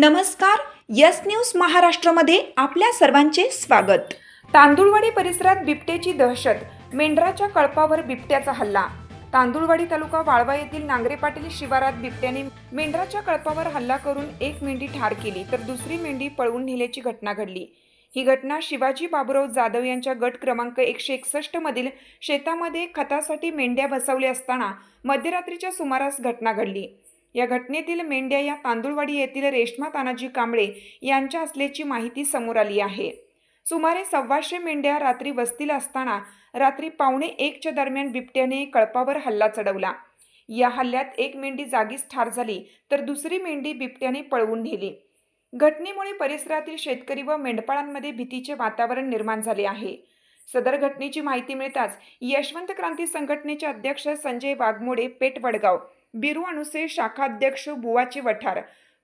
नमस्कार. Yes news महाराष्ट्रामध्ये आपल्या सर्वांचे स्वागत. तांदुळवाडी परिसरात बिबट्याची दहशत, मेंढराच्या कळपावर बिबट्याचा हल्ला. तांदुळवाडी तालुका वाळवा येथील नांगरे पाटील शिवारात बिबट्याने मेंढराच्या कळपावर हल्ला करून एक मेंढी ठार केली तर दुसरी मेंढी पळवून नेल्याची घटना घडली. ही घटना शिवाजी बाबुराव जाधव यांच्या गट क्रमांक 161 मधील शेतामध्ये खतासाठी मेंढ्या बसवल्या असताना मध्यरात्रीच्या सुमारास घटना घडली. या घटनेतील मेंढ्या या तांदुळवाडी येथील रेश्मा तानाजी कांबळे यांच्या असल्याची माहिती समोर आली आहे. सुमारे 125 मेंढ्या रात्री वस्तीला असताना रात्री 1:15 दरम्यान बिबट्याने कळपावर हल्ला चढवला. या हल्ल्यात एक मेंढी जागीच ठार झाली तर दुसरी मेंढी बिबट्याने पळवून नेली. घटनेमुळे परिसरातील शेतकरी व मेंढपाळांमध्ये भीतीचे वातावरण निर्माण झाले आहे. सदर घटनेची माहिती मिळताच यशवंत क्रांती संघटनेचे अध्यक्ष संजय वाघमोडे पेठ वडगाव, बिरू अणुसे शाखा अध्यक्ष बुवाची वठार,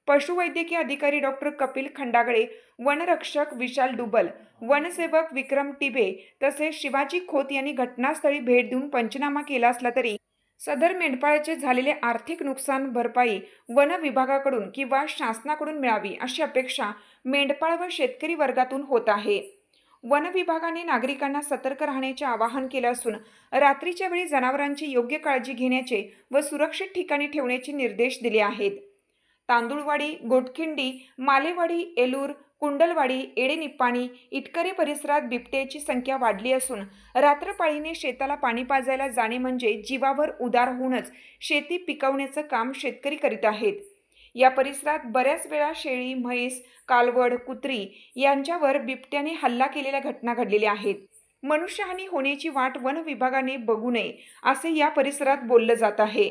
पशुवैद्यकीय अधिकारी डॉक्टर कपिल खंडागळे, वनरक्षक विशाल डुबल, वनसेवक विक्रम टिबे तसेच शिवाजी खोत यांनी घटनास्थळी भेट देऊन पंचनामा केला असला तरी सदर मेंढपाळाचे झालेले आर्थिक नुकसान भरपाई वन विभागाकडून किंवा शासनाकडून मिळावी अशी अपेक्षा मेंढपाळ व शेतकरी वर्गातून होत आहे. वन विभागाने नागरिकांना सतर्क राहण्याचे आवाहन केले असून रात्रीच्या वेळी जनावरांची योग्य काळजी घेण्याचे व सुरक्षित ठिकाणी ठेवण्याचे निर्देश दिले आहेत. तांदुळवाडी, गोटखिंडी, मालेवाडी, एलूर, कुंडलवाडी, एडेनिप्पाणी, इटकरे परिसरात बिबट्याची संख्या वाढली असून रात्रपाळीने शेताला पाणी पाजायला जाणे म्हणजे जीवावर उदार होऊनच शेती पिकवण्याचं काम शेतकरी करीत आहेत. या परिसरात बऱ्याच वेळा शेळी, म्हैस, कालवड, कुत्री यांच्यावर बिबट्याने हल्ला केलेल्या घटना घडलेल्या आहेत. मनुष्यहानी होण्याची वाट वन विभागाने बघू नये असे या परिसरात बोललं जात आहे.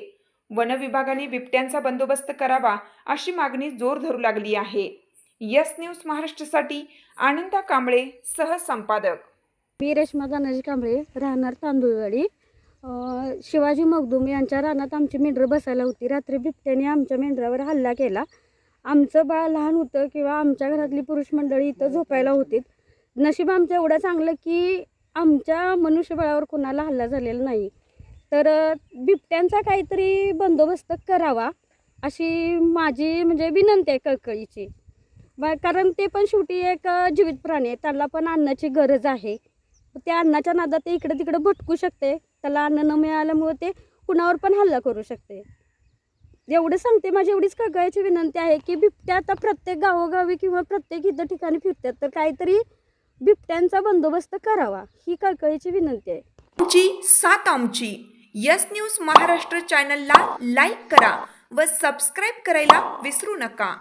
वन विभागाने बिबट्यांचा बंदोबस्त करावा अशी मागणी जोर धरू लागली आहे. यस न्यूज महाराष्ट्रासाठी आनंदा कांबळे, सहसंपादक. मी रेश्मा तानाजी कांबळे, राहणार तांदुळवाडी. शिवाजी मगदूम यांच्या रानात आमची मेंढरं बसायला होती. रात्री बिबट्याने आमच्या मेंढरावर हल्ला केला. आमचं बाळ लहान होतं किंवा आमच्या घरातली पुरुष मंडळी इथं झोपायला होती. नशीब आमचं एवढं चांगलं की आमच्या मनुष्यबळावर कोणाला हल्ला झालेला नाही. तर बिबट्यांचा काहीतरी बंदोबस्त करावा अशी माझी विनंती आहे कळकळीची. कारण ते पण शेवटी एक जीवित प्राणी आहे, त्याला पण अन्नाची गरज आहे. त्या अन्नाच्या नादात ते इकडे तिकडे भटकू शकते. त्याला अन्न न मिळाल्यामुळे ते कुणावर पण हल्ला करू शकते. एवढं सांगते. माझी एवढीच कळकळीची विनंती आहे की बिबट्या आता प्रत्येक गावोगावी किंवा प्रत्येक इतर ठिकाणी फिरतात, तर काहीतरी बिबट्यांचा बंदोबस्त करावा ही कळकळीची विनंती आहे. आमची साथ आमची. यस न्यूज महाराष्ट्र चॅनलला लाईक करा व सबस्क्राईब करायला विसरू नका.